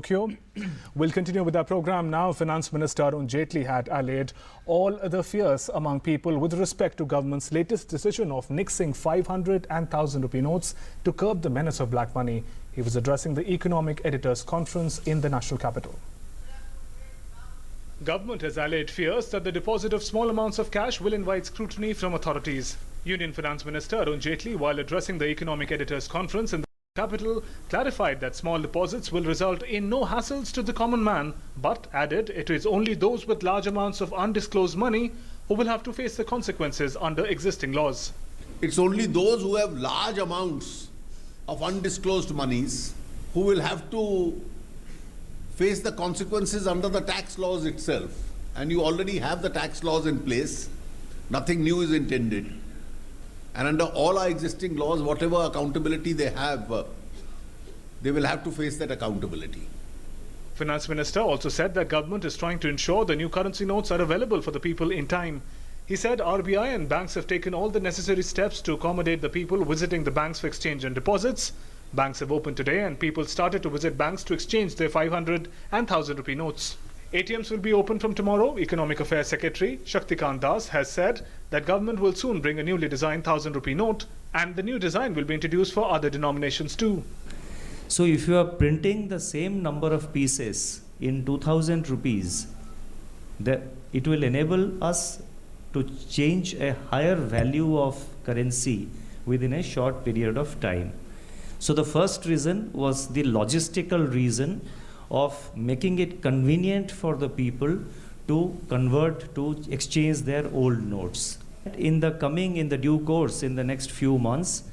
Tokyo. We'll continue with our program now. Finance Minister Arun Jaitley had allayed all the fears among people with respect to government's latest decision of nixing 500 and 1,000 rupee notes to curb the menace of black money. He was addressing the Economic Editors Conference in the national capital. Government has allayed fears that the deposit of small amounts of cash will invite scrutiny from authorities. Union Finance Minister Arun Jaitley, while addressing the Economic Editors Conference in the capital, clarified that small deposits will result in no hassles to the common man, but added it is only those with large amounts of undisclosed money who will have to face the consequences under existing laws. It's only those who have large amounts of undisclosed monies who will have to face the consequences under the tax laws itself. And you already have the tax laws in place. Nothing new is intended. And under all our existing laws, whatever accountability they have, they will have to face that accountability. Finance Minister also said that government is trying to ensure the new currency notes are available for the people in time. He said RBI and banks have taken all the necessary steps to accommodate the people visiting the banks for exchange and deposits. Banks have opened today and people started to visit banks to exchange their 500 and 1,000 rupee notes. ATMs will be open from tomorrow. Economic Affairs Secretary Shaktikant Das has said that government will soon bring a newly designed 1,000 rupee note, and the new design will be introduced for other denominations too. So if you are printing the same number of pieces in 2,000 rupees, it will enable us to change a higher value of currency within a short period of time. So the first reason was the logistical reason of making it convenient for the people to convert, to exchange their old notes. In the due course, in the next few months,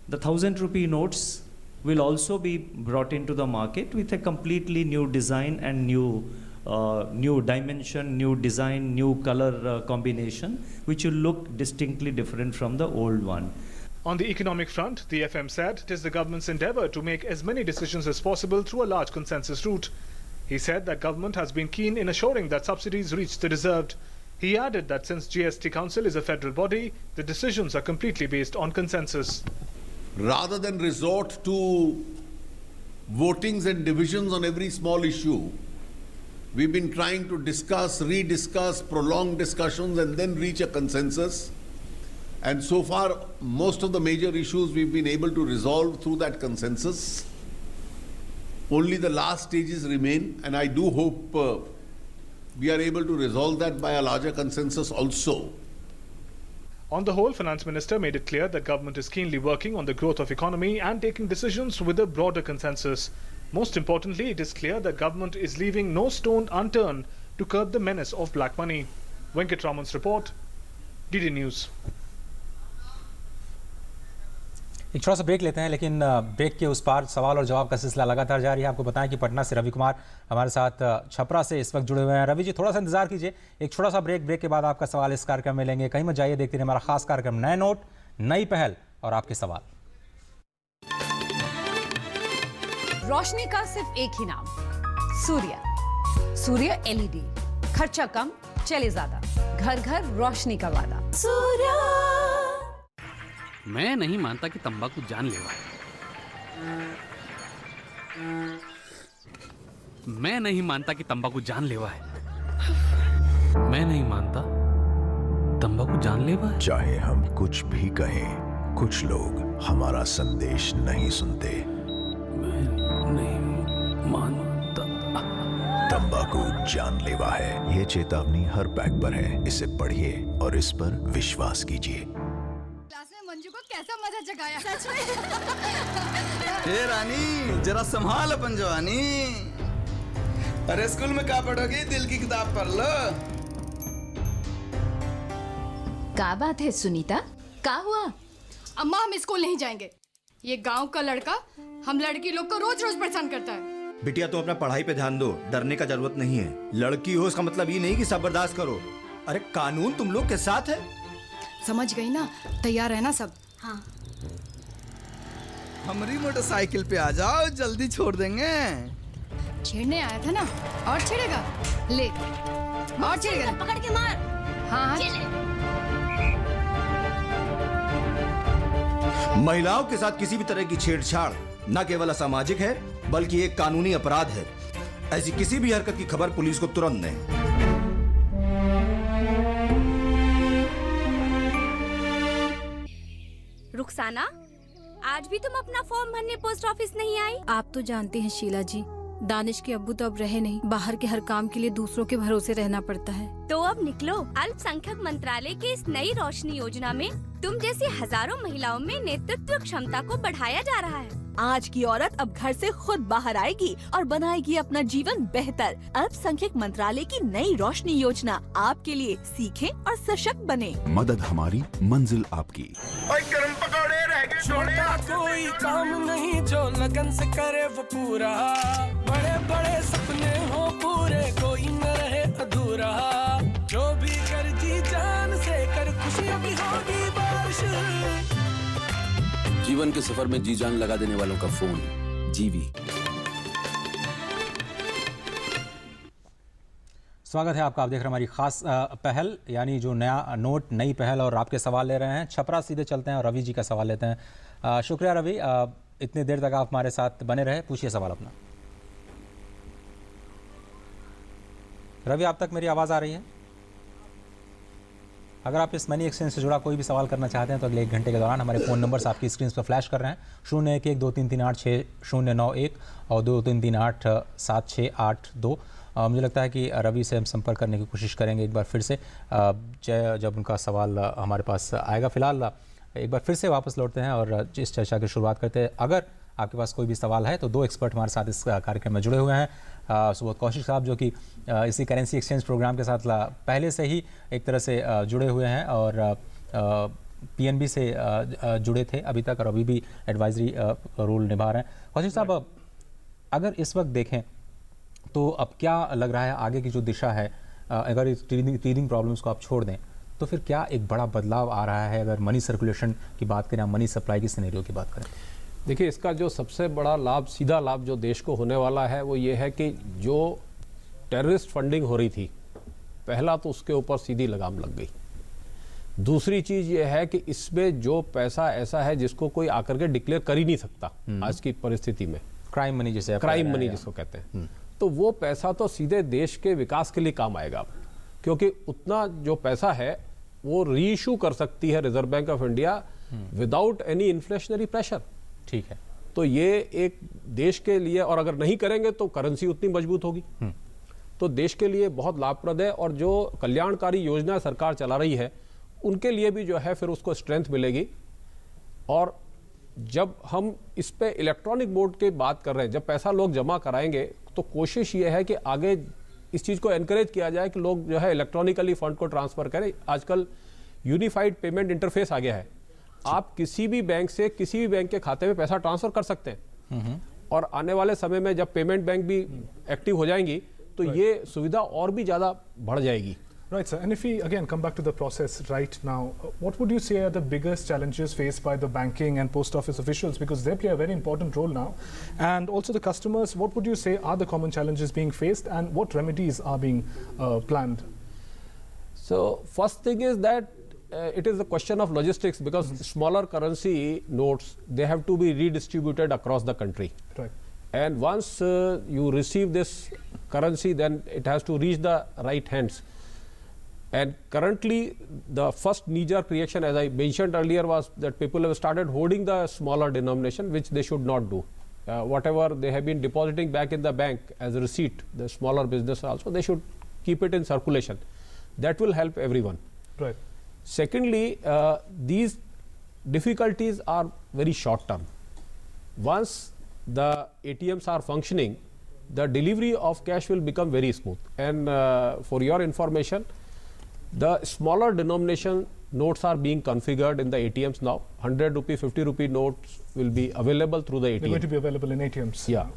the 1,000 rupee notes will also be brought into the market with a completely new design and new dimension, new design, new color combination, which will look distinctly different from the old one. On the economic front, the FM said it is the government's endeavour to make as many decisions as possible through a large consensus route. He said that government has been keen in assuring that subsidies reach the deserved. He added that since GST Council is a federal body, the decisions are completely based on consensus. Rather than resort to votings and divisions on every small issue, we've been trying to discuss, rediscuss, prolong discussions and then reach a consensus. And so far, most of the major issues we've been able to resolve through that consensus. Only the last stages remain, and I do hope we are able to resolve that by a larger consensus also. On the whole, Finance Minister made it clear that government is keenly working on the growth of economy and taking decisions with a broader consensus. Most importantly, it is clear that government is leaving no stone unturned to curb the menace of black money. Venkat Raman's report, DD News. एक छोटा सा break लेते हैं, लेकिन break के उस पार सवाल और जवाब का सिलसिला लगातार जारी है। आपको बताएं कि पटना से रवि कुमार हमारे साथ छपरा से इस वक्त जुड़े हुए हैं। रवि जी, थोड़ा सा इंतजार कीजिए, एक छोटा सा ब्रेक के बाद आपका सवाल इस कार्यक्रम में लेंगे। कहीं मत जाइए, देखते रहिए हमारा खास कार्यक्रम नए नोट, नई पहल और आपके सवाल। रोशनी का सिर्फ एक ही नाम, सूर्य LED, खर्चा कम, चले ज्यादा, घर घर रोशनी का वादा। सूर्य। मैं नहीं मानता कि तंबाकू जानलेवा है। मैं नहीं मानता कि तंबाकू जानलेवा है। मैं नहीं मानता तंबाकू जानलेवा है। चाहे हम कुछ भी कहें, कुछ लोग हमारा संदेश नहीं सुनते। मैं नहीं मानता। तंबाकू जानलेवा है। ये चेतावनी हर पैक पर है। इसे पढ़िए और इस पर विश्वास कीजिए। मंजू को कैसा मजा जगाया। सच में। हे रानी, जरा संभाल अपन जवानी। अरे स्कूल में क्या पढ़ोगी, दिल की किताब पढ़ लो। क्या बात है सुनीता, क्या हुआ? अम्मा, हम स्कूल नहीं जाएंगे। ये गांव का लड़का हम लड़की लोग को रोज रोज परेशान करता है। बिटिया, तो अपना पढ़ाई पे ध्यान दो, डरने का जरूरत नहीं है। लड़की हो इसका मतलब ये नहीं कि सब बर्दाश्त करो। अरे कानून तुम लोग के साथ है। समझ गई ना, तैयार है ना सब? हाँ। हमारी मोटरसाइकिल पे आ जाओ, जल्दी छोड़ देंगे। छेड़ने आया था ना, और छेड़ेगा? ले, और छेड़ेगा। पकड़ के मार। हाँ। महिलाओं के साथ किसी भी तरह की छेड़छाड़ न केवल असामाजिक है, बल्कि एक कानूनी अपराध है। ऐसी किसी भी हरकत की खबर पुलिस को तुरंत दें। रुखसाना, आज भी तुम अपना फॉर्म भरने पोस्ट ऑफिस नहीं आई? आप तो जानते हैं शीला जी, दानिश के अब्बू तो अब रहे नहीं, बाहर के हर काम के लिए दूसरों के भरोसे रहना पड़ता है। तो अब निकलो। अल्पसंख्यक मंत्रालय की इस नई रोशनी योजना में तुम जैसी हजारों महिलाओं में नेतृत्व क्षमता को बढ़ाया जा रहा है। आज की औरत अब घर से खुद बाहर आएगी और बनाएगी अपना जीवन बेहतर। अल्पसंख्यक मंत्रालय की नई रोशनी योजना आपके लिए, सीखें और सशक्त बने। मदद हमारी, मंजिल आपकी। गरम पकौड़े रह गए, छोटा कोई काम नहीं जो लगन से करे वो पूरा, बड़े बड़े सपने हो पूरे, कोई न रहे अधूरा, जो भी कर जी जान से कर, खुशियाँ भी होगी बारिश। जीवन के सफर में जी जान लगा देने वालों का फोन जीवी। स्वागत है आपका। आप देख रहे हैं हमारी खास पहल, यानी जो नया नोट, नई पहल, और आपके सवाल ले रहे हैं। छपरा सीधे चलते हैं और रवि जी का सवाल लेते हैं। शुक्रिया रवि, इतनी देर तक आप हमारे साथ बने रहे। पूछिए सवाल अपना। रवि, आप तक मेरी आवाज़ आ रही है? अगर आप इस मनी एक्सचेंज से जुड़ा कोई भी सवाल करना चाहते हैं तो अगले 1 घंटे के दौरान हमारे फ़ोन नंबर्स आपकी स्क्रीन पर फ्लैश कर रहे हैं। 0112338691 और 23387682। मुझे लगता है कि रवि से हम संपर्क करने की कोशिश करेंगे एक बार फिर से जब उनका सवाल हमारे पास आएगा। फिलहाल एक बार फिर से वापस लौटते हैं और इस चर्चा की शुरुआत करते हैं। अगर आपके पास कोई भी सवाल है तो 2 एक्सपर्ट हमारे साथ इस कार्यक्रम में जुड़े हुए हैं। सुबोध कौशिक साहब, जो कि इसी करेंसी एक्सचेंज प्रोग्राम के साथ पहले से ही एक तरह से जुड़े हुए हैं और पीएनबी से जुड़े थे अभी तक, और अभी भी एडवाइजरी रोल निभा रहे हैं। कौशिक साहब, अगर इस वक्त देखें तो अब क्या लग रहा है आगे की जो दिशा है, अगर इस टीदिंग प्रॉब्लम्स को आप छोड़ दें तो फिर क्या एक बड़ा बदलाव आ रहा है? अगर मनी सर्कुलेशन की बात करें, मनी सप्लाई की सिनेरियो की बात करें। देखिए, इसका जो सबसे बड़ा लाभ, सीधा लाभ जो देश को होने वाला है वो ये है कि जो टेररिस्ट फंडिंग हो रही थी, पहला तो उसके ऊपर सीधी लगाम लग गई। दूसरी चीज़ ये है कि इसमें जो पैसा ऐसा है जिसको कोई आकर के डिक्लेयर कर ही नहीं सकता आज की परिस्थिति में, क्राइम मनी जिसे जिसको कहते हैं, तो वो पैसा तो सीधे देश के विकास के लिए काम आएगा, क्योंकि उतना जो पैसा है वो रीइशू कर सकती है reserve bank of India without any inflationary pressure. ठीक है, तो ये एक देश के लिए, और अगर नहीं करेंगे तो करेंसी उतनी मजबूत होगी, तो देश के लिए बहुत लाभप्रद है। और जो कल्याणकारी योजना सरकार चला रही है उनके लिए भी जो है फिर उसको स्ट्रेंथ मिलेगी। और जब हम इस पे इलेक्ट्रॉनिक मोड की बात कर रहे हैं, जब पैसा लोग जमा कराएंगे तो कोशिश ये है कि आगे इस चीज़ को एनकरेज किया जाए कि लोग जो है इलेक्ट्रॉनिकली फंड को ट्रांसफ़र करें। आजकल यूनिफाइड पेमेंट इंटरफेस आ गया है, आप किसी भी बैंक से किसी भी बैंक के खाते में पैसा ट्रांसफर कर सकते हैं, और आने वाले समय में जब पेमेंट बैंक भी एक्टिव हो जाएंगी तो ये सुविधा और भी ज़्यादा बढ़ जाएगी। Right, sir. And if we again come back to the process right now, what would you say are the biggest challenges faced by the banking and post office officials, because they play a very important role now, and also the customers? What would you say are the common challenges being faced, and what remedies are being planned? So first thing is that it is a question of logistics, because smaller currency notes, they have to be redistributed across the country. Right. And once you receive this currency, then it has to reach the right hands. And currently the first knee-jerk reaction, as I mentioned earlier, was that people have started hoarding the smaller denomination, which they should not do. Whatever they have been depositing back in the bank as a receipt, the smaller business also, they should keep it in circulation. That will help everyone. Right. Secondly, these difficulties are very short term. Once the ATMs are functioning, the delivery of cash will become very smooth. And for your information, the smaller denomination notes are being configured in the ATMs now. 100 rupee, 50 rupee notes will be available through the ATM. They're going to be available in ATMs. Yeah.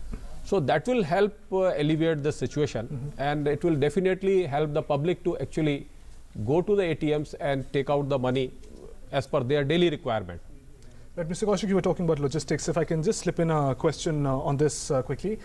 So that will help alleviate the situation, and it will definitely help the public to actually go to the ATMs and take out the money as per their daily requirement. Right, Mr. Kaushik, you were talking about logistics. If I can just slip in a question on this quickly.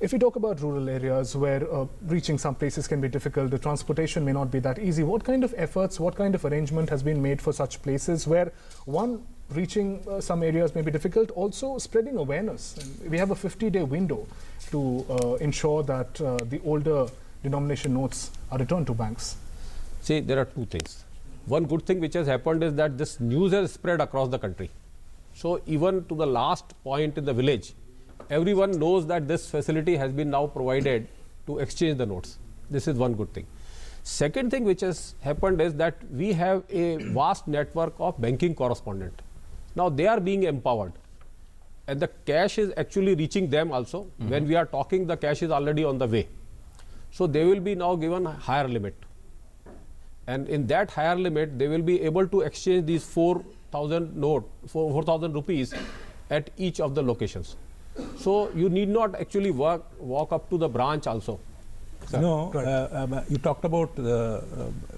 If we talk about rural areas where reaching some places can be difficult, the transportation may not be that easy, what kind of efforts, what kind of arrangement has been made for such places where one reaching some areas may be difficult. Also, spreading awareness. And we have a 50-day window to ensure that the older denomination notes are returned to banks. See, there are two things. One good thing which has happened is that this news has spread across the country. So even to the last point in the village, everyone knows that this facility has been now provided to exchange the notes. This is one good thing. Second thing which has happened is that we have a vast network of banking correspondent. Now they are being empowered and the cash is actually reaching them also. When we are talking, the cash is already on the way. So they will be now given a higher limit. And in that higher limit, they will be able to exchange these 4,000 rupees at each of the locations. So you need not actually walk up to the branch also. No, you talked about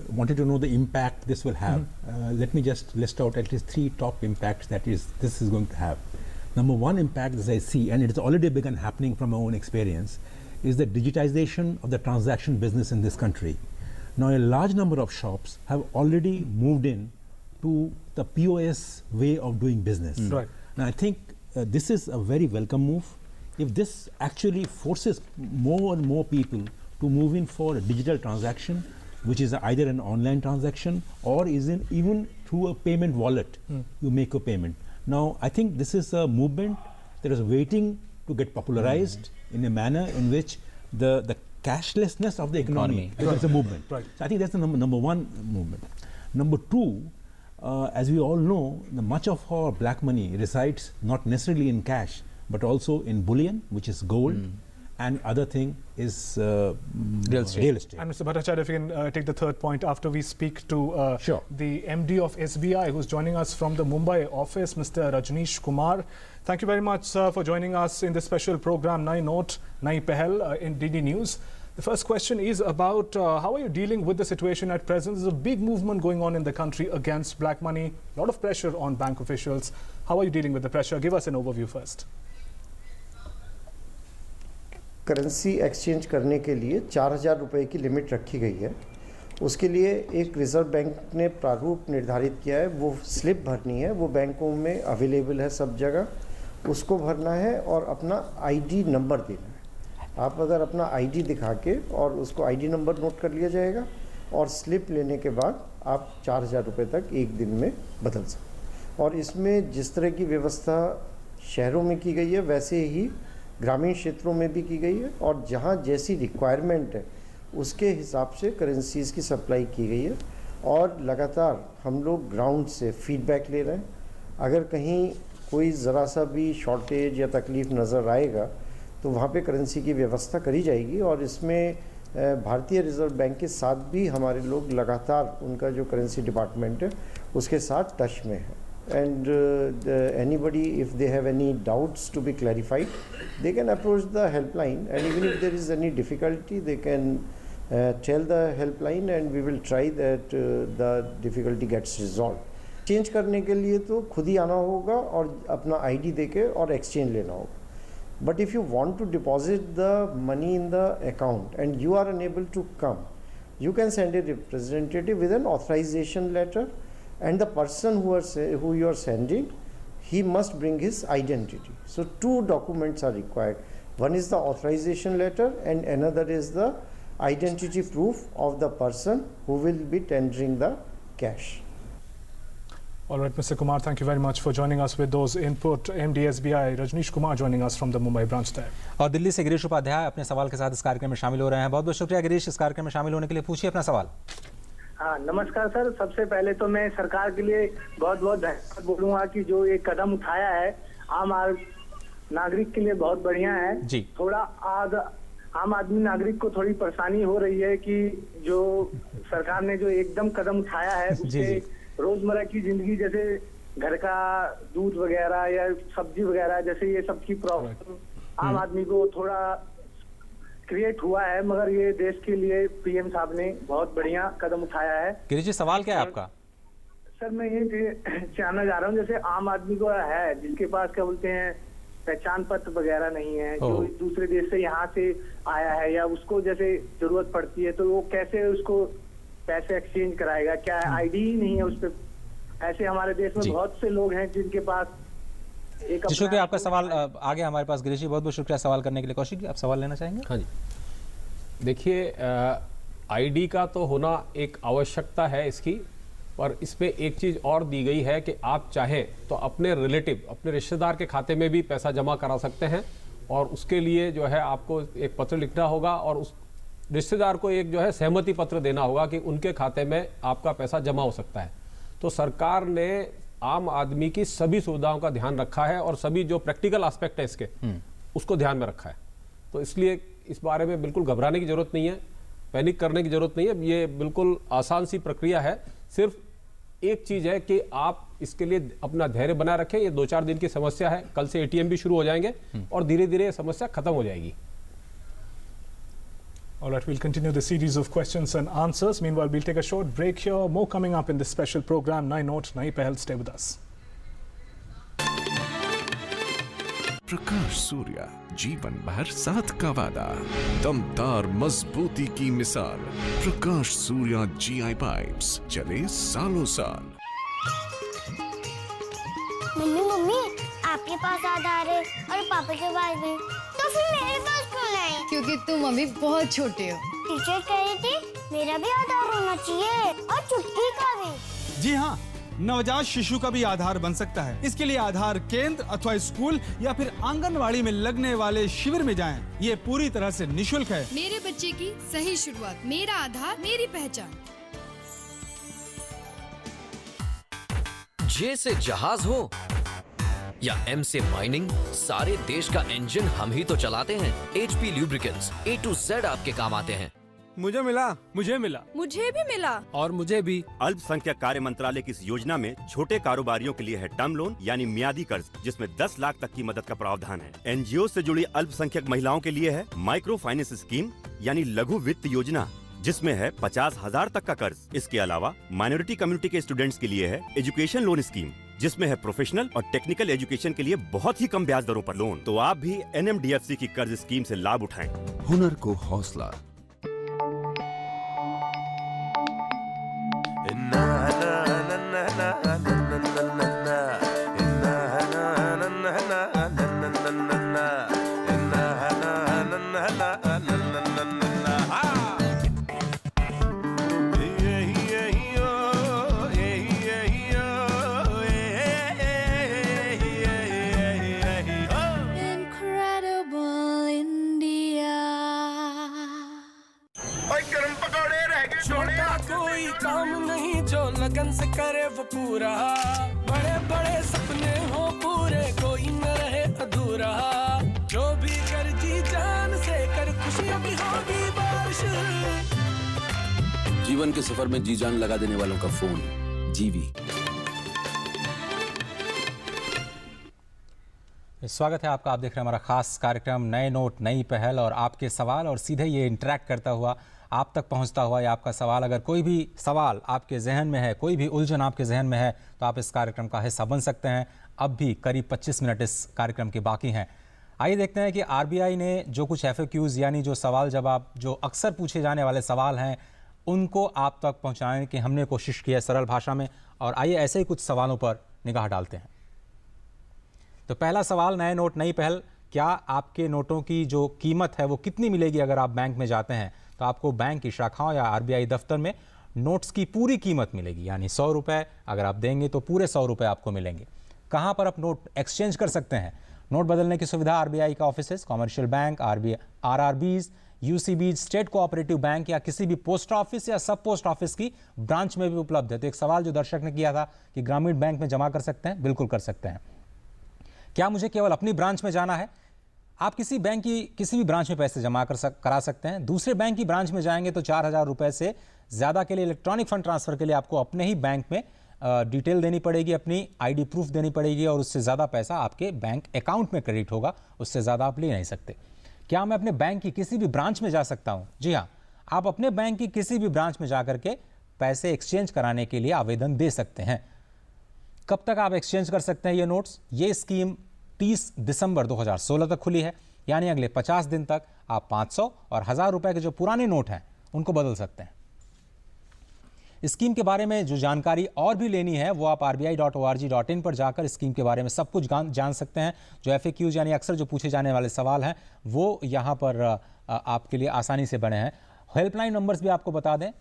wanted to know the impact this will have. Let me just list out at least 3 top impacts that this is going to have. Number one impact, as I see, and it has already begun happening from my own experience, is the digitization of the transaction business in this country. Now, a large number of shops have already moved in to the POS way of doing business. Right. Now, I think this is a very welcome move. If this actually forces more and more people to move in for a digital transaction, which is either an online transaction or even through a payment wallet, you make a payment. Now, I think this is a movement that is waiting to get popularized in a manner in which the cashlessness of the economy becomes a movement. Right. So I think that's the number one movement. Number two, as we all know, much of our black money resides not necessarily in cash, but also in bullion, which is gold, and other thing is real estate. And Mr. Bhattacharya, if you can take the third point after we speak to the MD of SBI, who's joining us from the Mumbai office, Mr. Rajneesh Kumar. Thank you very much, sir, for joining us in this special program, Nai Note, Nai Pehel in DD News. The first question is about how are you dealing with the situation at present? There's a big movement going on in the country against black money, a lot of pressure on bank officials. How are you dealing with the pressure? Give us an overview first. Currency exchange करने के लिए 4,000 रुपये की limit रखी गई है। उसके लिए एक रिज़र्व बैंक ने प्रारूप निर्धारित किया है, वो स्लिप भरनी है, वो बैंकों में अवेलेबल है सब जगह, उसको भरना है और अपना आईडी नंबर देना है। आप अगर अपना आईडी दिखा के और उसको आईडी नंबर नोट कर लिया जाएगा और स्लिप लेने के बाद आप 4,000 रुपये तक एक दिन में बदल सकते। और इसमें जिस तरह की व्यवस्था शहरों में की गई है वैसे ही ग्रामीण क्षेत्रों में भी की गई है और जहाँ जैसी रिक्वायरमेंट है उसके हिसाब से करेंसीज़ की सप्लाई की गई है और लगातार हम लोग ग्राउंड से फीडबैक ले रहे हैं। अगर कहीं कोई ज़रा सा भी शॉर्टेज या तकलीफ़ नज़र आएगा तो वहाँ पे करेंसी की व्यवस्था करी जाएगी और इसमें भारतीय रिज़र्व बैंक के साथ भी हमारे लोग लगातार उनका जो करेंसी डिपार्टमेंट है उसके साथ टच में है। And anybody, if they have any doubts to be clarified, they can approach the helpline, and even if there is any difficulty, they can tell the helpline, and we will try that the difficulty gets resolved. Change करने के लिए तो खुद ही आना होगा और अपना ID देके और exchange लेना होगा. But if you want to deposit the money in the account and you are unable to come, you can send a representative with an authorization letter. And the person who you are sending, he must bring his identity. So 2 documents are required. One is the authorization letter and another is the identity proof of the person who will be tendering the cash. All right, Mr. Kumar, thank you very much for joining us with those input. MD SBI Rajneesh Kumar joining us from the Mumbai branch there. और दिल्ली से गिरीश उपाध्याय अपने सवाल के साथ इस कार्यक्रम में शामिल हो रहे हैं। बहुत बहुत शुक्रिया गिरीश, इस कार्यक्रम में शामिल होने के लिए। पूछिए अपना सवाल। हाँ, नमस्कार सर। सबसे पहले तो मैं सरकार के लिए बहुत बहुत धन्यवाद बोलूँगा कि जो एक कदम उठाया है आम नागरिक के लिए बहुत बढ़िया है जी। थोड़ा आम आदमी नागरिक को थोड़ी परेशानी हो रही है कि जो सरकार ने जो एकदम कदम उठाया है उससे रोजमर्रा की जिंदगी, जैसे घर का दूध वगैरह या सब्जी वगैरह, जैसे ये सबकी प्रॉब्लम आम आदमी को थोड़ा क्रिएट हुआ है, मगर ये देश के लिए पीएम साहब ने बहुत बढ़िया कदम उठाया है। गिरीश जी, सवाल क्या है आपका? सर मैं ये जानना चाह रहा हूँ, जैसे आम आदमी को है जिसके पास क्या बोलते हैं पहचान पत्र वगैरह नहीं है, जो दूसरे देश से यहाँ से आया है या उसको जैसे जरूरत पड़ती है तो वो कैसे उसको पैसे एक्सचेंज कराएगा? क्या आईडी ही नहीं है उस पर ऐसे हमारे देश में बहुत से लोग हैं जिनके पास एक जी शुक्रिया, आपका सवाल आ गया हमारे पास। गिरीश जी बहुत बहुत शुक्रिया सवाल करने के लिए। कौशिक जी आप सवाल लेना चाहेंगे? हाँ जी, देखिए आईडी का तो होना एक आवश्यकता है इसकी, पर इसमें एक चीज़ और दी गई है कि आप चाहें तो अपने रिलेटिव, अपने रिश्तेदार के खाते में भी पैसा जमा करा सकते हैं, और उसके लिए जो है आपको एक पत्र लिखना होगा और उस रिश्तेदार को एक जो है सहमति पत्र देना होगा कि उनके खाते में आपका पैसा जमा हो सकता है। तो सरकार ने आम आदमी की सभी सुविधाओं का ध्यान रखा है और सभी जो प्रैक्टिकल एस्पेक्ट है इसके उसको ध्यान में रखा है। तो इसलिए इस बारे में बिल्कुल घबराने की जरूरत नहीं है, पैनिक करने की जरूरत नहीं है। ये बिल्कुल आसान सी प्रक्रिया है। सिर्फ एक चीज है कि आप इसके लिए अपना धैर्य बनाए रखें। ये 2-4 दिन की समस्या है, कल से एटीएम भी शुरू हो जाएंगे और धीरे धीरे समस्या खत्म हो जाएगी। All right, we'll continue the series of questions and answers. Meanwhile, we'll take a short break here. More coming up in this special program, Nai Note, Nai Pehal. Stay with us. प्रकाश सूर्या, जीवन भर साथ का वादा, दमदार मजबूती की मिसाल। प्रकाश Surya GI pipes, चले सालों साल। मम्मी आपके पास आधार है और पापा के पास भी, तो फिर मेरे पास क्यों नहीं? क्योंकि तुम अभी बहुत छोटे हो। टीचर कह रही थी मेरा भी आधार होना चाहिए और चुटकी का भी। जी हाँ, नवजात शिशु का भी आधार बन सकता है। इसके लिए आधार केंद्र अथवा स्कूल या फिर आंगनवाड़ी में लगने वाले शिविर में जाएं। ये पूरी तरह से निशुल्क है। मेरे बच्चे की सही शुरुआत, मेरा आधार मेरी पहचान। जे से जहाज हो या M से माइनिंग, सारे देश का इंजन हम ही तो चलाते हैं। HP lubricants A to Z आपके काम आते हैं। मुझे मिला, मुझे भी मिला और मुझे भी। अल्पसंख्यक कार्य मंत्रालय की इस योजना में छोटे कारोबारियों के लिए है टर्म लोन यानी मियादी कर्ज, जिसमें 10 लाख तक की मदद का प्रावधान है। NGO से जुड़ी अल्पसंख्यक महिलाओं के लिए है माइक्रो फाइनेंस स्कीम यानी लघु वित्त योजना, जिसमें है 50,000 तक का कर्ज। इसके अलावा माइनॉरिटी कम्युनिटी के स्टूडेंट्स के लिए है एजुकेशन लोन स्कीम, जिसमें है प्रोफेशनल और टेक्निकल एजुकेशन के लिए बहुत ही कम ब्याज दरों पर लोन। तो आप भी NMDFC की कर्ज स्कीम से लाभ उठाएं। हुनर को हौसला। कोई काम नहीं जो लगन से करे वो पूरा, बड़े बड़े सपने हो पूरे, कोई न रहे अधूरा। जो भी कर जी जान से कर, खुशियों की होगी बारिश। जीवन के सफर में जी जान लगा देने वालों का फोन जीवी। स्वागत है आपका। आप देख रहे हैं हमारा खास कार्यक्रम नए नोट नई पहल, और आपके सवाल और सीधे ये इंटरेक्ट करता हुआ आप तक पहुंचता हुआ या आपका सवाल, अगर कोई भी सवाल आपके जहन में है, कोई भी उलझन आपके जहन में है, तो आप इस कार्यक्रम का हिस्सा बन सकते हैं। अब भी करीब 25 मिनट इस कार्यक्रम के बाकी हैं। आइए देखते हैं कि RBI ने जो कुछ FAQs यानी जो सवाल जवाब, जो अक्सर पूछे जाने वाले सवाल हैं, उनको आप तक पहुँचाने की हमने कोशिश की है सरल भाषा में। और आइए ऐसे ही कुछ सवालों पर निगाह डालते हैं। तो पहला सवाल, नए नोट नई पहल, क्या आपके नोटों की जो कीमत है वो कितनी मिलेगी अगर आप बैंक में जाते हैं? तो आपको बैंक की शाखाओं या RBI दफ्तर में नोट्स की पूरी कीमत मिलेगी, यानी 100 रुपये अगर आप देंगे तो पूरे 100 रुपये आपको मिलेंगे। कहाँ पर आप नोट एक्सचेंज कर सकते हैं? नोट बदलने की सुविधा RBI का office, commercial bank, RRBs, UCBs, state cooperative bank या किसी भी पोस्ट ऑफिस या सब पोस्ट ऑफिस की ब्रांच में भी उपलब्ध है। तो एक सवाल जो दर्शक ने किया था कि ग्रामीण बैंक में जमा कर सकते हैं, बिल्कुल कर सकते हैं। क्या मुझे केवल अपनी ब्रांच में जाना है? आप किसी बैंक की किसी भी ब्रांच में पैसे जमा करा सकते हैं। दूसरे बैंक की ब्रांच में जाएंगे तो 4,000 रुपये से ज़्यादा के लिए इलेक्ट्रॉनिक फंड ट्रांसफ़र के लिए आपको अपने ही बैंक में डिटेल देनी पड़ेगी, अपनी ID प्रूफ देनी पड़ेगी, और उससे ज़्यादा पैसा आपके बैंक अकाउंट में क्रेडिट होगा, उससे ज़्यादा आप ले नहीं सकते। क्या मैं अपने बैंक की किसी भी ब्रांच में जा सकता हूँ? जी हाँ, आप अपने बैंक की किसी भी ब्रांच में जा करके पैसे एक्सचेंज कराने के लिए आवेदन दे सकते हैं। कब तक आप एक्सचेंज कर सकते हैं ये नोट्स? ये स्कीम 30 दिसंबर 2016 तक खुली है, यानी अगले 50 दिन तक आप 500 और 1000 रुपए के जो पुराने नोट हैं उनको बदल सकते हैं। स्कीम के बारे में जो जानकारी और भी लेनी है वो आप rbi.org.in पर जाकर स्कीम के बारे में सब कुछ जान सकते हैं। जो FAQs यानी अक्सर जो पूछे जाने वाले सवाल हैं वो यहाँ पर आपके लिए आसानी से बने हैं। हेल्पलाइन नंबर्स भी आपको बता दें,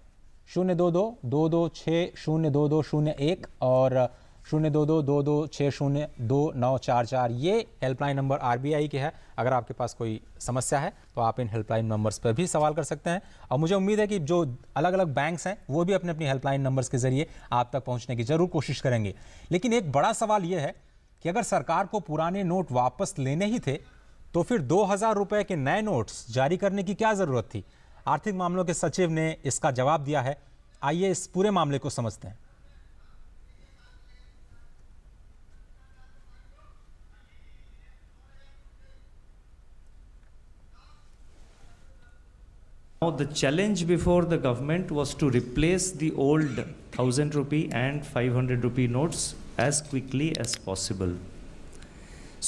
022-226-02201 और 022-226-02944। ये हेल्पलाइन नंबर RBI के है। अगर आपके पास कोई समस्या है तो आप इन हेल्पलाइन नंबर्स पर भी सवाल कर सकते हैं। और मुझे उम्मीद है कि जो अलग अलग बैंक्स हैं वो भी अपने अपनी हेल्पलाइन नंबर्स के जरिए आप तक पहुंचने की जरूर कोशिश करेंगे। लेकिन एक बड़ा सवाल ये है कि अगर सरकार को पुराने नोट वापस लेने ही थे तो फिर 2000 रुपए के नए नोट्स जारी करने की क्या जरूरत थी? आर्थिक मामलों के सचिव ने इसका जवाब दिया है। आइए इस पूरे मामले को समझते हैं। Now the challenge before the government was to replace the old 1000 rupee and 500 rupee notes as quickly as possible.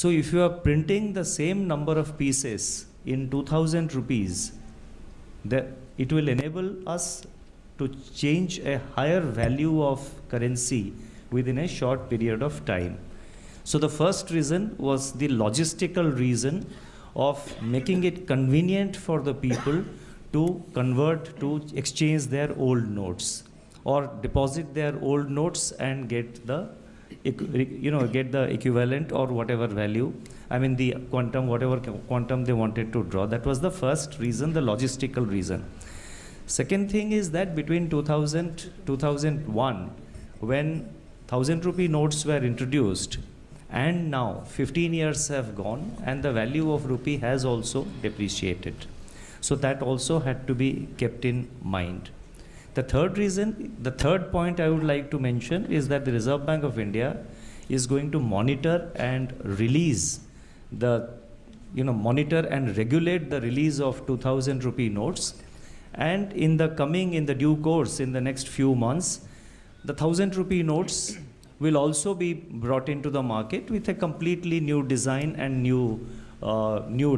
So if you are printing the same number of pieces in 2000 rupees, it will enable us to change a higher value of currency within a short period of time. So the first reason was the logistical reason of making it convenient for the people to convert, to exchange their old notes or deposit their old notes and get the equivalent or whatever value, I mean the quantum, whatever quantum they wanted to draw. That was the first reason, the logistical reason. Second thing is that between 2000 2001, when 1000 rupee notes were introduced, and now 15 years have gone and the value of rupee has also depreciated. So that also had to be kept in mind. The third reason, the third point I would like to mention is that the Reserve Bank of India is going to monitor and release monitor and regulate the release of 2000 rupee notes. And in the due course, in the next few months, the 1000 rupee notes will also be brought into the market with a completely new design and new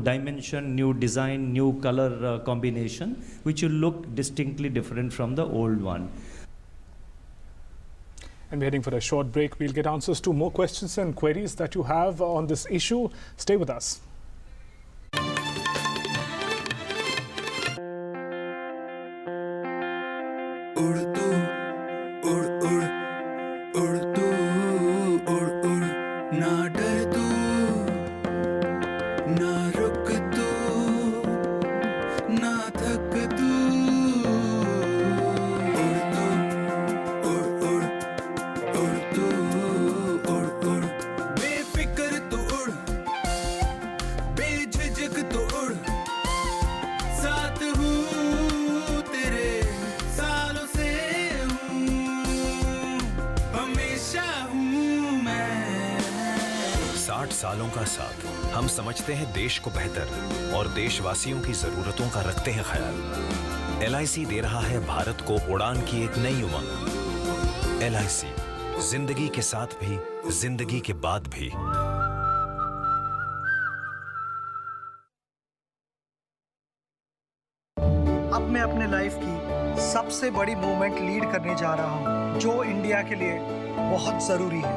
dimension, new design, new color combination, which will look distinctly different from the old one. And we're heading for a short break. We'll get answers to more questions and queries that you have on this issue. Stay with us. सालों का साथ हम समझते हैं देश को बेहतर और देशवासियों की जरूरतों का रखते हैं ख्याल। LIC दे रहा है भारत को उड़ान की एक नई उमंग। LIC, जिंदगी के साथ भी, जिंदगी के बाद भी। अब मैं अपने लाइफ की सबसे बड़ी मूवमेंट लीड करने जा रहा हूं, जो इंडिया के लिए बहुत जरूरी है।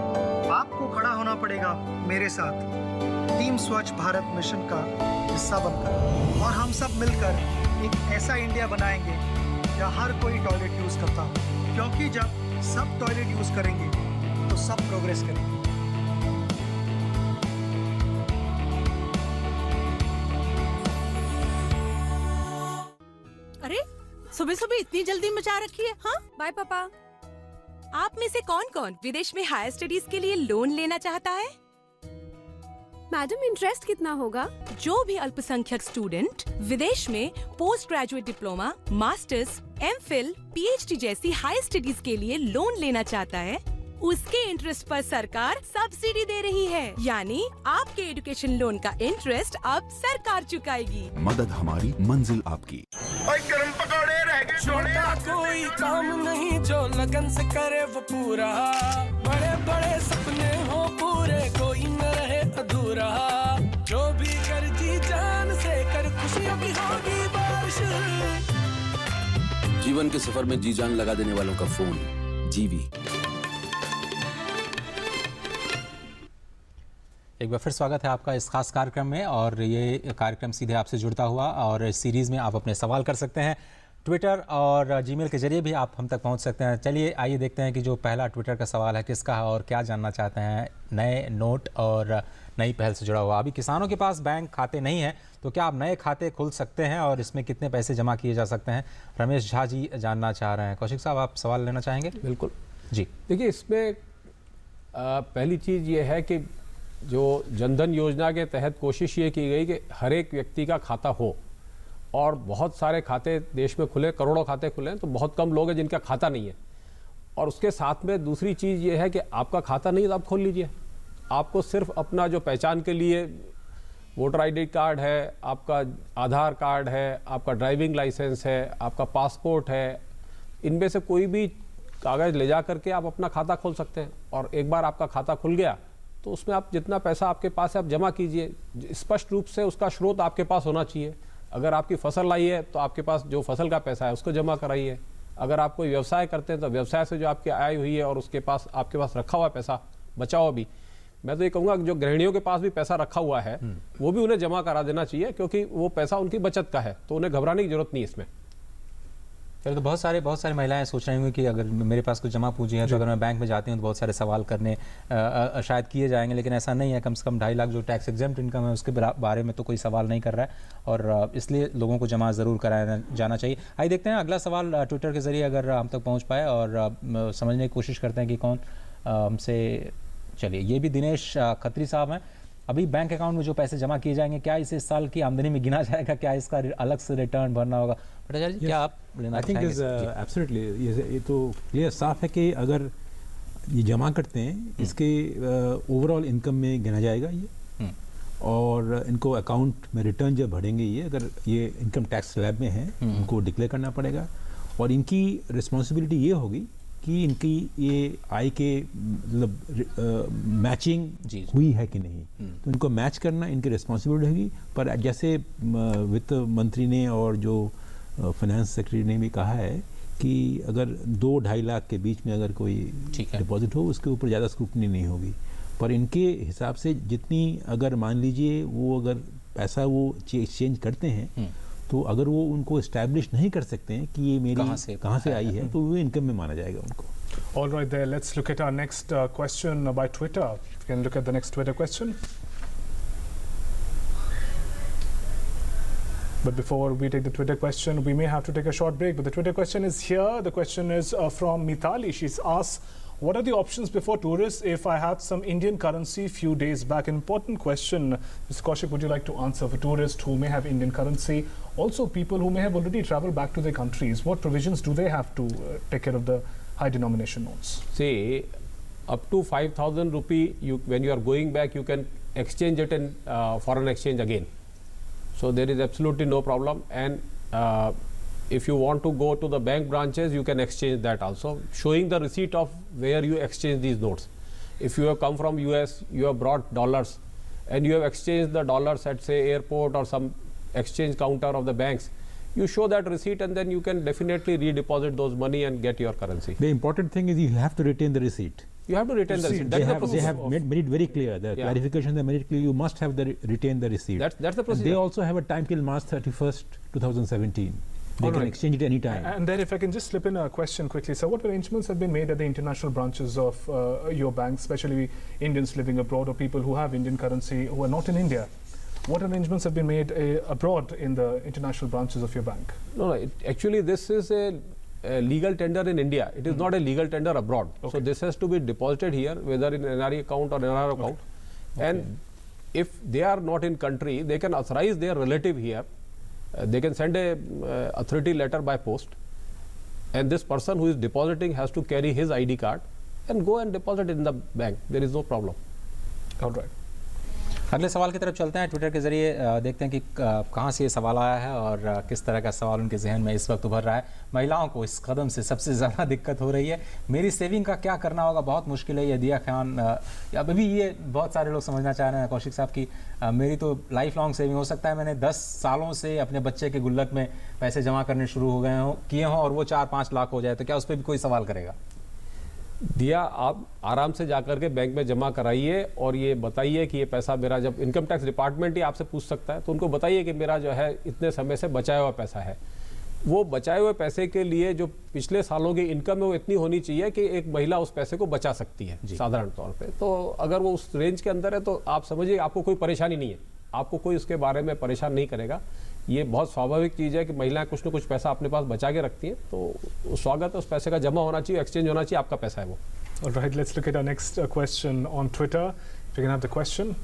आपको खड़ा होना पड़ेगा मेरे साथ टीम स्वच्छ भारत मिशन का हिस्सा बनकर, और हम सब मिलकर एक ऐसा इंडिया बनाएंगे जहां हर कोई टॉयलेट यूज करता हो, क्योंकि जब सब टॉयलेट यूज करेंगे तो सब प्रोग्रेस करेंगे। अरे सुबह सुबह इतनी जल्दी मचा रखी है। हाँ बाय पापा। आप में से कौन कौन विदेश में हायर स्टडीज के लिए लोन लेना चाहता है? मैडम इंटरेस्ट कितना होगा? जो भी अल्पसंख्यक स्टूडेंट विदेश में post graduate diploma, masters, MPhil, PhD जैसी हायर स्टडीज के लिए लोन लेना चाहता है, उसके इंटरेस्ट पर सरकार सब्सिडी दे रही है। यानी आपके एजुकेशन लोन का इंटरेस्ट अब सरकार चुकाएगी। मदद हमारी, मंजिल आपकी। गरम पकौड़े रह गए, छोटा कोई काम नहीं जो लगन से करे वो पूरा। बड़े बड़े सपने हो पूरे, कोई न रहे अधूरा। जो भी कर जी जान से कर, खुशियों की होगी बारिश। जीवन के सफर में जी जान लगा देने वालों का फोन जीवी। एक बार फिर स्वागत है आपका इस खास कार्यक्रम में, और ये कार्यक्रम सीधे आपसे जुड़ता हुआ, और इस सीरीज़ में आप अपने सवाल कर सकते हैं। ट्विटर और जीमेल के जरिए भी आप हम तक पहुंच सकते हैं। चलिए आइए देखते हैं कि जो पहला ट्विटर का सवाल है किसका है और क्या जानना चाहते हैं नए नोट और नई पहल से जुड़ा हुआ। अभी किसानों के पास बैंक खाते नहीं हैं, तो क्या आप नए खाते खोल सकते हैं और इसमें कितने पैसे जमा किए जा सकते हैं? रमेश झा जी जानना चाह रहे हैं। कौशिक साहब, आप सवाल लेना चाहेंगे? बिल्कुल जी। देखिए, इसमें पहली चीज़ ये है कि जो जनधन योजना के तहत कोशिश ये की गई कि हर एक व्यक्ति का खाता हो, और बहुत सारे खाते देश में खुले, करोड़ों खाते खुले हैं, तो बहुत कम लोग हैं जिनका खाता नहीं है। और उसके साथ में दूसरी चीज़ ये है कि आपका खाता नहीं है तो आप खोल लीजिए। आपको सिर्फ अपना जो पहचान के लिए वोटर आईडी कार्ड है, आपका आधार कार्ड है, आपका ड्राइविंग लाइसेंस है, आपका पासपोर्ट है, इनमें से कोई भी कागज़ ले जा करके आप अपना खाता खोल सकते हैं। और एक बार आपका खाता खुल गया तो उसमें आप जितना पैसा आपके पास है आप जमा कीजिए। स्पष्ट रूप से उसका स्रोत आपके पास होना चाहिए। अगर आपकी फसल आई है तो आपके पास जो फसल का पैसा है उसको जमा कराइए। अगर आप कोई व्यवसाय करते हैं तो व्यवसाय से जो आपकी आय हुई है और उसके पास आपके पास रखा हुआ पैसा बचा हुआ भी, मैं तो ये कहूँगा कि जो गृहिणियों के पास भी पैसा रखा हुआ है वो भी उन्हें जमा करा देना चाहिए, क्योंकि वो पैसा उनकी बचत का है, तो उन्हें घबराने की जरूरत नहीं इसमें। चलो, तो बहुत सारी महिलाएं सोच रही होंगी कि अगर मेरे पास कुछ जमा पूंजी है तो अगर मैं बैंक में जाती हूँ तो बहुत सारे सवाल करने शायद किए जाएंगे, लेकिन ऐसा नहीं है। कम से कम 2.5 लाख जो टैक्स एग्जेम्प्ट इनकम है उसके बारे में तो कोई सवाल नहीं कर रहा है, और इसलिए लोगों को जमा ज़रूर कराया जाना चाहिए। आइए देखते हैं अगला सवाल ट्विटर के ज़रिए अगर हम तक पहुँच पाए, और समझने की कोशिश करते हैं कि कौन हमसे। चलिए, ये भी दिनेश खत्री साहब हैं। अभी बैंक अकाउंट में जो पैसे जमा किए जाएंगे, क्या इसे इस साल की आमदनी में गिना जाएगा? क्या इसका अलग से रिटर्न भरना होगा? भट्टाचार्य जी, क्या आप लेना चाहेंगे? आई थिंक एब्सोल्युटली ये तो क्लियर साफ है कि अगर ये जमा करते हैं इसके ओवरऑल इनकम में गिना जाएगा ये, और इनको अकाउंट में रिटर्न जब भरेंगे ये, अगर ये इनकम टैक्स स्लैब में है इनको डिक्लेयर करना पड़ेगा, और इनकी रिस्पॉन्सिबिलिटी ये होगी कि इनकी ये आय के मतलब मैचिंग हुई है कि नहीं, तो इनको मैच करना इनकी रिस्पॉन्सिबिलिटी होगी। पर जैसे वित्त मंत्री ने और जो फाइनेंस सेक्रेटरी ने भी कहा है कि अगर 2-2.5 लाख के बीच में अगर कोई डिपॉजिट हो उसके ऊपर ज़्यादा स्क्रूटनी नहीं होगी। पर इनके हिसाब से जितनी, अगर मान लीजिए वो अगर पैसा वो एक्सचेंज करते हैं तो अगर वो उनको इस्टेब्लिश नहीं कर सकते हैं कि ये मेरी कहाँ से आई है, तो वो इनकम में माना जाएगा उनको। All right, there. Let's look at our next question by Twitter. You can look at the next Twitter question. But before we take the Twitter question, we may have to take a short break. But the Twitter question is here. The question is from Mithali. She's asked, what are the options before tourists if I had some Indian currency few days back? An important question. Mr. Kaushik, would you like to answer for tourists who may have Indian currency? Also people who may have already traveled back to their countries. What provisions do they have to take care of the high denomination notes? See, up to 5,000 rupee, when you are going back, you can exchange it in foreign exchange again. So there is absolutely no problem. And if you want to go to the bank branches, you can exchange that also, showing the receipt of where you exchange these notes. If you have come from US, you have brought dollars, and you have exchanged the dollars at say airport or some exchange counter of the banks, you show that receipt and then you can definitely redeposit those money and get your currency. The important thing is you have to retain the receipt. You have to retain the receipt. They have made it very clear. The clarification they made it clear. You must have retain the receipt. That's the procedure. And they also have a time till March 31st, 2017. They can exchange it any time. And then if I can just slip in a question quickly. So what arrangements have been made at the international branches of your bank, especially Indians living abroad or people who have Indian currency who are not in India? What arrangements have been made abroad in the international branches of your bank? No, actually this is a legal tender in India. It is not a legal tender abroad. Okay. So this has to be deposited here, whether in NRE account or NRI account. Okay. And if they are not in country, they can authorize their relative here. They can send a authority letter by post, and this person who is depositing has to carry his ID card and go and deposit in the bank. There is no problem. All right. अगले सवाल की तरफ चलते हैं। Twitter के जरिए देखते हैं कि कहाँ से ये सवाल आया है और किस तरह का सवाल उनके जहन में इस वक्त उभर रहा है। महिलाओं को इस कदम से सबसे ज़्यादा दिक्कत हो रही है। मेरी सेविंग का क्या करना होगा, बहुत मुश्किल है। ये दिया खान अभी ये बहुत सारे लोग समझना चाह रहे हैं कौशिक साहब की मेरी तो लाइफ लॉन्ग सेविंग हो सकता है, मैंने 10 सालों से अपने बच्चे के गुल्लक में पैसे जमा करने शुरू हो गए किए हों और वो 4-5 लाख हो जाए तो क्या उस पर भी कोई सवाल करेगा? दिया, आप आराम से जाकर के बैंक में जमा कराइए और ये बताइए कि ये पैसा मेरा, जब इनकम टैक्स डिपार्टमेंट ही आपसे पूछ सकता है तो उनको बताइए कि मेरा जो है इतने समय से बचाया हुआ पैसा है। वो बचाए हुए पैसे के लिए जो पिछले सालों की इनकम है वो इतनी होनी चाहिए कि एक महिला उस पैसे को बचा सकती है साधारण तौर पे। तो अगर वो उस रेंज के अंदर है तो आप समझिए आपको कोई परेशानी नहीं है, आपको कोई उसके बारे में परेशान नहीं करेगा। ये बहुत स्वाभाविक चीज़ है कि महिलाएं कुछ ना कुछ पैसा अपने पास बचा के रखती हैं, तो स्वागत है, उस पैसे का जमा होना चाहिए, एक्सचेंज होना चाहिए, आपका पैसा है वो। All right, let's look at our next question on Twitter. If you can have the question.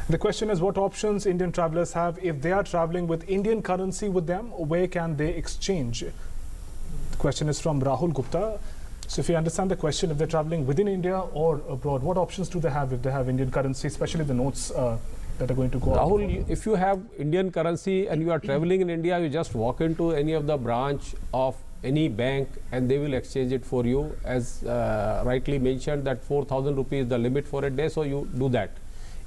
The question is, what options Indian travelers have if they are traveling with Indian currency with them? Where can they exchange? The question is from Rahul Gupta. So if you understand the question, if they're traveling within India or abroad, what options do they have if they have Indian currency, especially the notes that are going to go Rahul, if you have Indian currency and you are traveling in India, you just walk into any of the branch of any bank and they will exchange it for you. As rightly mentioned, that 4,000 rupees is the limit for a day, so you do that.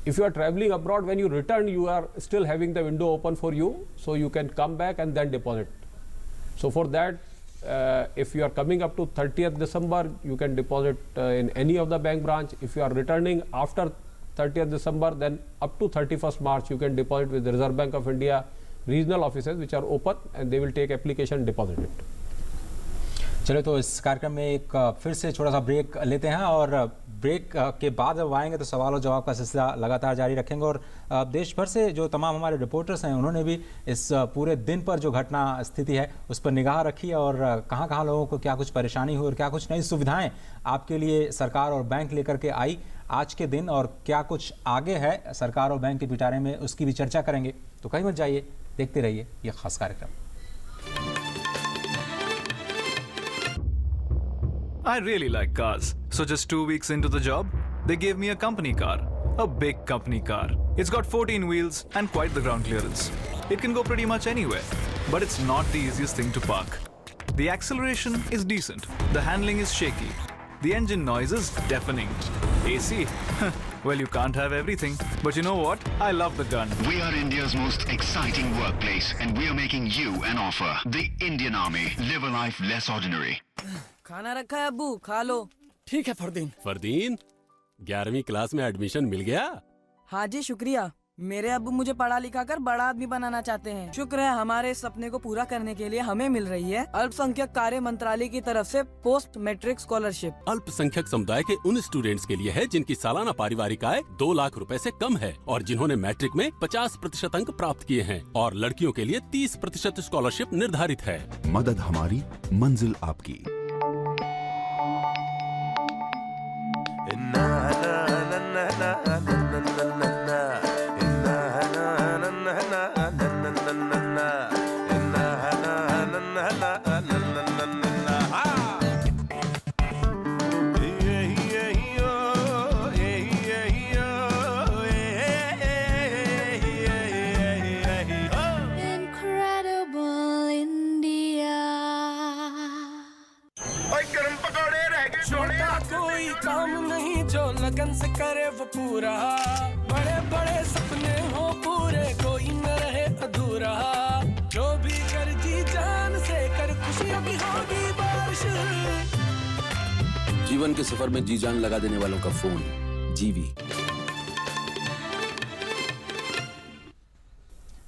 If you are traveling abroad, when you return, you are still having the window open for you, so you can come back and then deposit. So for that, if you are coming up to 30th December, you can deposit in any of the bank branch. If you are returning after 30th December, then up to 31st March, you can deposit with the Reserve Bank of India regional offices which are open and they will take application and deposit it. चलो तो इस कार्यक्रम में एक फिर से छोटा सा ब्रेक लेते हैं और ब्रेक के बाद जब आएंगे तो सवाल और जवाब का सिलसिला लगातार जारी रखेंगे। और देश भर से जो तमाम हमारे रिपोर्टर्स हैं उन्होंने भी इस पूरे दिन पर जो घटना स्थिति है उस पर निगाह रखी है और कहाँ कहाँ लोगों को क्या कुछ परेशानी हुई और क्या कुछ नई सुविधाएं आपके लिए सरकार और बैंक लेकर के आई आज के दिन, और क्या कुछ आगे है सरकार और बैंक के पिटारे में, उसकी भी चर्चा करेंगे। तो कहीं मत जाइए, देखते रहिए ये खास कार्यक्रम। I really like cars. So just 2 weeks into the job, they gave me a company car. A big company car. It's got 14 wheels and quite the ground clearance. It can go pretty much anywhere. But it's not the easiest thing to park. The acceleration is decent. The handling is shaky. The engine noise is deafening. AC? Well, you can't have everything. But you know what? I love the gun. We are India's most exciting workplace and we are making you an offer. The Indian Army. Live a life less ordinary. खाना रखा है अब्बू, खा लो। ठीक है फरदीन। फरदीन, 11वीं class में admission मिल गया? हाँ जी शुक्रिया। मेरे अब्बू मुझे पढ़ा लिखा कर बड़ा आदमी बनाना चाहते हैं। शुक्र है हमारे सपने को पूरा करने के लिए हमें मिल रही है अल्पसंख्यक कार्य मंत्रालय की तरफ से पोस्ट मैट्रिक स्कॉलरशिप। अल्पसंख्यक समुदाय के उन स्टूडेंट्स के लिए है जिनकी सालाना पारिवारिक आय 2 लाख रुपए से कम है और जिन्होंने मैट्रिक में 50% अंक प्राप्त किए हैं, और लड़कियों के लिए 30% स्कॉलरशिप निर्धारित है। मदद हमारी, मंजिल आपकी। लगन से करे वो पूरा, बड़े बड़े सपने हो पूरे, कोई न रहे अधूरा। जो भी कर जी जान से कर, खुशियों की होगी बारिश। जीवन के सफर में जी जान लगा देने वालों का फोन जीवी।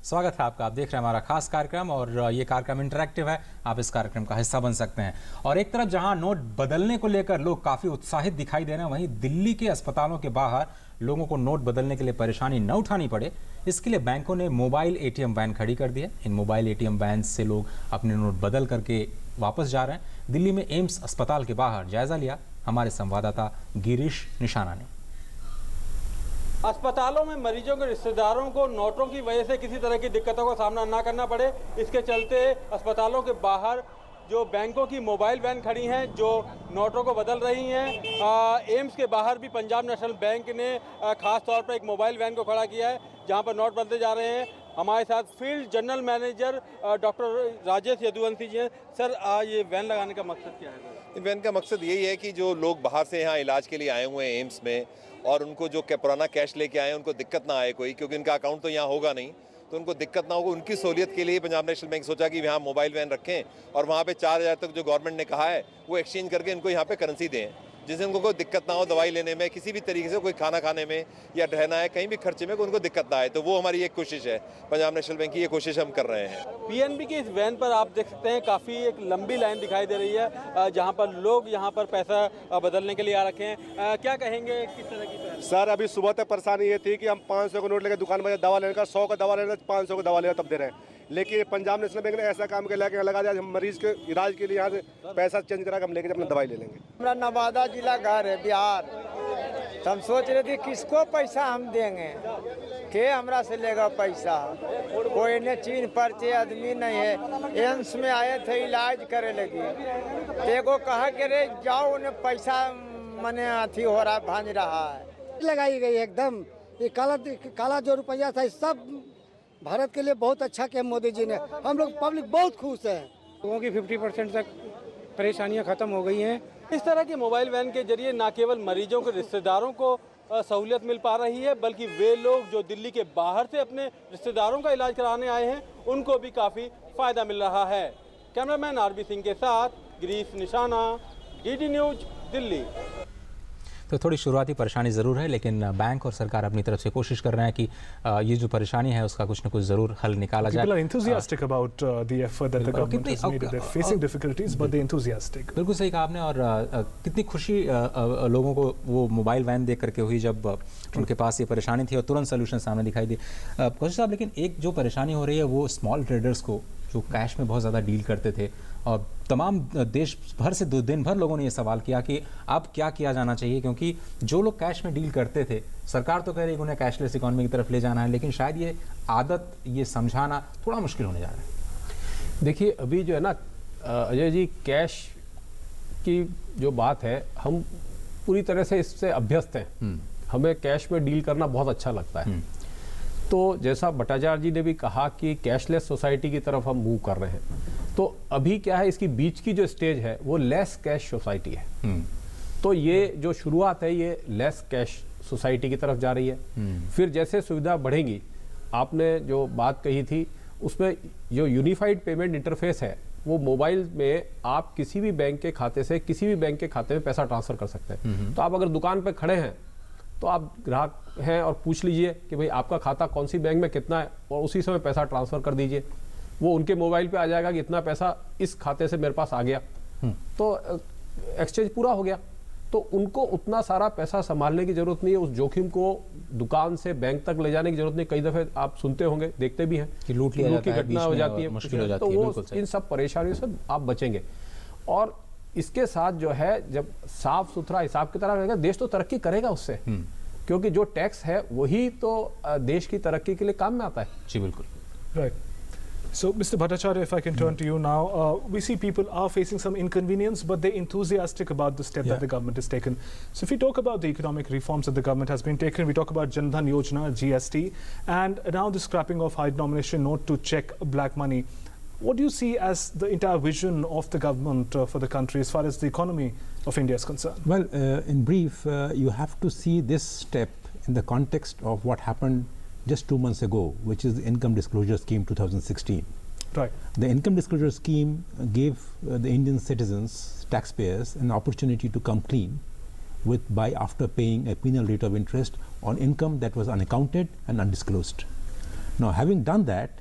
स्वागत है आपका। आप देख रहे हैं हमारा खास कार्यक्रम और ये कार्यक्रम इंटरैक्टिव है, आप इस कार्यक्रम का हिस्सा बन सकते हैं। और एक तरफ जहां नोट बदलने को लेकर लोग काफ़ी उत्साहित दिखाई दे रहे हैं, वहीं दिल्ली के अस्पतालों के बाहर लोगों को नोट बदलने के लिए परेशानी न उठानी पड़े, इसके लिए बैंकों ने मोबाइल एटीएम वैन खड़ी कर दी है। इन मोबाइल एटीएम वैन से लोग अपने नोट बदल करके वापस जा रहे हैं। दिल्ली में एम्स अस्पताल के बाहर जायजा लिया हमारे संवाददाता गिरीश निशाना ने। अस्पतालों में मरीजों के रिश्तेदारों को नोटों की वजह से किसी तरह की दिक्कतों का सामना ना करना पड़े, इसके चलते अस्पतालों के बाहर जो बैंकों की मोबाइल वैन खड़ी हैं जो नोटों को बदल रही हैं। एम्स के बाहर भी पंजाब नेशनल बैंक ने खास तौर पर एक मोबाइल वैन को खड़ा किया है जहां पर नोट बदले जा रहे हैं। हमारे साथ field general manager doctor Rajesh Yaduvanshi ji हैं। सर, ये वैन लगाने का मकसद क्या है? इन वैन का मकसद यही है कि जो लोग बाहर से यहाँ इलाज के लिए आए हुए हैं एम्स में और उनको जो पुराना कैश लेके आए हैं उनको दिक्कत ना आए कोई, क्योंकि उनका अकाउंट तो यहाँ होगा नहीं, तो उनको दिक्कत ना होगा। उनकी सहूलियत के लिए पंजाब नेशनल बैंक सोचा कि यहाँ मोबाइल वैन रखें और वहाँ पे 4000 तक जो गवर्नमेंट ने कहा है वो एक्सचेंज करके इनको यहाँ पे करेंसी दें, जिससे उनको कोई दिक्कत ना हो दवाई लेने में, किसी भी तरीके से कोई खाना खाने में या रहना है कहीं भी खर्चे में उनको दिक्कत ना आए। तो वो हमारी एक कोशिश है, पंजाब नेशनल बैंक की ये कोशिश हम कर रहे हैं। पीएनबी की इस वैन पर आप देख सकते हैं काफ़ी एक लंबी लाइन दिखाई दे रही है जहां पर लोग यहां पर पैसा बदलने के लिए आ रखे हैं। क्या कहेंगे, किस तरह की पहल? सर, अभी सुबह तक परेशानी ये थी कि हम 500 का नोट लेकर दुकान में दवा लेने का, 100 का दवा लेने का, 500 का दवा लेना तब दे रहे हैं। लेकिन पंजाब नेशनल बैंक ने ऐसा काम किया कि लगा दिया हम मरीज के इलाज के लिए यहाँ से पैसा चेंज करा हम लेकर अपना दवाई ले लेंगे। हमारा नवादा जिला घर है बिहार, तो हम सोच रहे थे किसको पैसा हम देंगे, के हमरा से लेगा पैसा, कोई ने चीन पर्चे आदमी नहीं है। एम्स में आए थे इलाज करे लगी, एगो कहा कि रे जाओ उन्हें पैसा मने अथी हो रहा भांज रहा है। लगाई गई एकदम, ये काला जो रुपया था सब भारत के लिए बहुत अच्छा किया मोदी जी ने। हम लोग पब्लिक बहुत खुश है। लोगों की 50% तक परेशानियां खत्म हो गई हैं। इस तरह के मोबाइल वैन के जरिए न केवल मरीजों के रिश्तेदारों को सहूलियत मिल पा रही है, बल्कि वे लोग जो दिल्ली के बाहर से अपने रिश्तेदारों का इलाज कराने आए हैं उनको भी काफ़ी फ़ायदा मिल रहा है। कैमरामैन आरबी सिंह के साथ गिरीश निशाना, डीडी न्यूज, दिल्ली। तो थोड़ी शुरुआती परेशानी ज़रूर है, लेकिन बैंक और सरकार अपनी तरफ से कोशिश कर रहे हैं कि ये जो परेशानी है उसका कुछ न कुछ ज़रूर हल निकाला जाए। People are enthusiastic about the effort that the government has made. They're facing difficulties, but they're enthusiastic. बिल्कुल सही कहा आपने। और कितनी खुशी लोगों को वो मोबाइल वैन देख करके हुई जब उनके पास ये परेशानी थी और तुरंत सोल्यूशन सामने दिखाई दी। कौशिक साहब, लेकिन एक जो परेशानी हो रही है वो स्मॉल ट्रेडर्स को जो कैश में बहुत ज़्यादा डील करते थे, और तमाम देश भर से दिन भर लोगों ने ये सवाल किया कि अब क्या किया जाना चाहिए, क्योंकि जो लोग कैश में डील करते थे, सरकार तो कह रही है कि उन्हें कैशलेस इकोनॉमी की तरफ ले जाना है, लेकिन शायद ये आदत, ये समझाना थोड़ा मुश्किल होने जा रहा है। देखिए, अभी जो है ना अजय जी, कैश की जो बात है हम पूरी तरह से इससे अभ्यस्त हैं। हमें कैश में डील करना बहुत अच्छा लगता है। तो जैसा भट्टाचार्य जी ने भी कहा कि कैशलेस सोसाइटी की तरफ हम मूव कर रहे हैं, तो अभी क्या है, इसकी बीच की जो स्टेज है वो लेस कैश सोसाइटी है। तो ये जो शुरुआत है ये लेस कैश सोसाइटी की तरफ जा रही है। फिर जैसे सुविधा बढ़ेगी, आपने जो बात कही थी उसमें जो यूनिफाइड पेमेंट इंटरफेस है वो मोबाइल में आप किसी भी बैंक के खाते से किसी भी बैंक के खाते में पैसा ट्रांसफर कर सकते हैं। तो आप अगर दुकान पर खड़े हैं तो आप ग्राहक हैं और पूछ लीजिए कि भाई आपका खाता कौन सी बैंक में कितना है, और उसी समय पैसा ट्रांसफ़र कर दीजिए। वो उनके मोबाइल पे आ जाएगा कि इतना पैसा इस खाते से मेरे पास आ गया, तो एक्सचेंज पूरा हो गया। तो उनको उतना सारा पैसा संभालने की ज़रूरत नहीं है, उस जोखिम को दुकान से बैंक तक ले जाने की ज़रूरत नहीं। कई दफ़े आप सुनते होंगे, देखते भी हैं कि लूट की घटना हो जाती है, मुश्किल हो जाती है। तो इन सब परेशानियों से आप बचेंगे। और इसके साथ जो है, जब साफ सुथरा हिसाब की तरह रहेगा, देश तो तरक्की करेगा उससे, क्योंकि जो टैक्स है वही तो देश की तरक्की के लिए काम में आता है। जी बिल्कुल, right. So, Mr. Bhattacharya, if I can turn to you now, we see people are facing some inconvenience, but they're enthusiastic about the step that the government has taken. So, if we talk about the economic reforms that the government has been taken, we talk about Jan Dhan Yojana, GST, and now the scrapping of high denomination note to check black money. What do you see as the entire vision of the government for the country as far as the economy of India is concerned? Well, in brief, you have to see this step in the context of what happened just 2 months ago, which is the Income Disclosure Scheme 2016. Right. The Income Disclosure Scheme gave the Indian citizens, taxpayers, an opportunity to come clean after paying a penal rate of interest on income that was unaccounted and undisclosed. Now, having done that,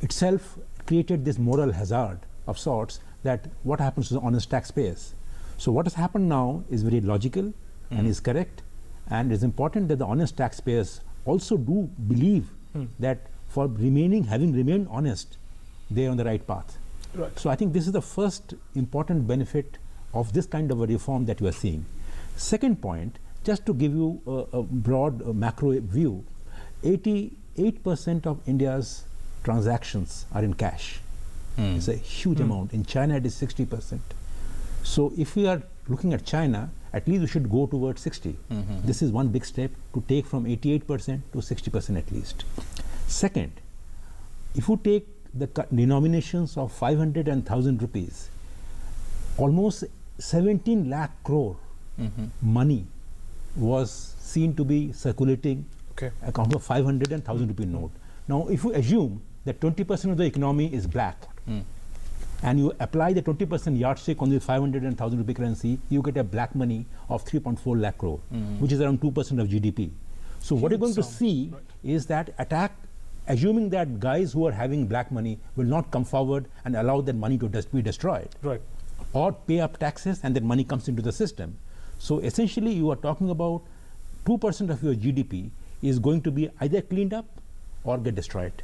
itself created this moral hazard of sorts, that what happens to the honest taxpayers. So what has happened now is very logical and is correct, and it is important that the honest taxpayers also do believe that for having remained honest, they are on the right path. Right. So I think this is the first important benefit of this kind of a reform that you are seeing. Second point, just to give you a broad macro view, 88% of India's transactions are in cash. It's a huge amount. In China, it is 60%. So if we are looking at China, at least we should go towards 60. This is one big step to take from 88% to 60% at least. Second, if you take the denominations of 500 and 1,000 rupees, almost 17 lakh crore money was seen to be circulating account of 500 and 1,000 rupee note. Now, if you assume that 20% of the economy is black, and you apply the 20% yardstick on the 500 and 1,000 rupee currency, you get a black money of 3.4 lakh crore, which is around 2% of GDP. So what you're going to see is that attack, assuming that guys who are having black money will not come forward and allow that money to be destroyed, or pay up taxes and that money comes into the system. So essentially you are talking about 2% of your GDP is going to be either cleaned up or get destroyed.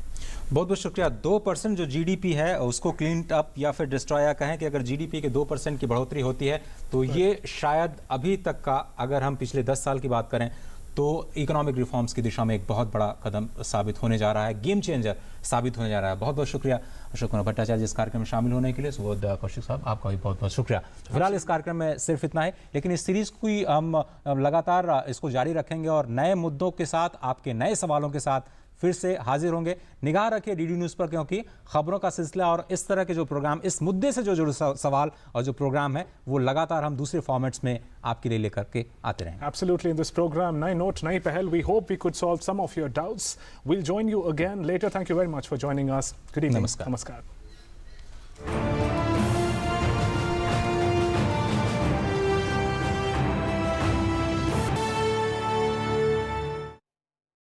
बहुत बहुत शुक्रिया। 2% जो GDP है उसको clean up या फिर destroy, या कहें कि अगर जीडीपी के 2% की बढ़ोतरी होती है तो ये शायद अभी तक का, अगर हम पिछले 10 साल की बात करें तो इकोनॉमिक रिफॉर्म्स की दिशा में एक बहुत बड़ा कदम साबित होने जा रहा है, गेम चेंजर साबित होने जा रहा है। बहुत बहुत शुक्रिया अशोक कुमार भट्टाचार्य इस कार्यक्रम में शामिल होने के लिए। सुबोध कौशिक साहब, आपका भी बहुत बहुत शुक्रिया। फिलहाल इस कार्यक्रम में सिर्फ इतना है, लेकिन इस सीरीज की हम लगातार इसको जारी रखेंगे और नए मुद्दों के साथ, आपके नए सवालों के साथ फिर से हाजिर होंगे। निगाह रखिए डीडी न्यूज़ पर, क्योंकि खबरों का सिलसिला और इस तरह के जो प्रोग्राम, इस मुद्दे से जो जुड़े सवाल और जो प्रोग्राम है वो लगातार हम दूसरे फॉर्मेट्स में आपके लिए लेकर के आते रहेंगे। Absolutely, in this program, Nai Note, Nai Pahal, we hope we could solve some of your doubts. We'll join you again later. Thank you very much for joining us. Good evening. Namaskar. Namaskar.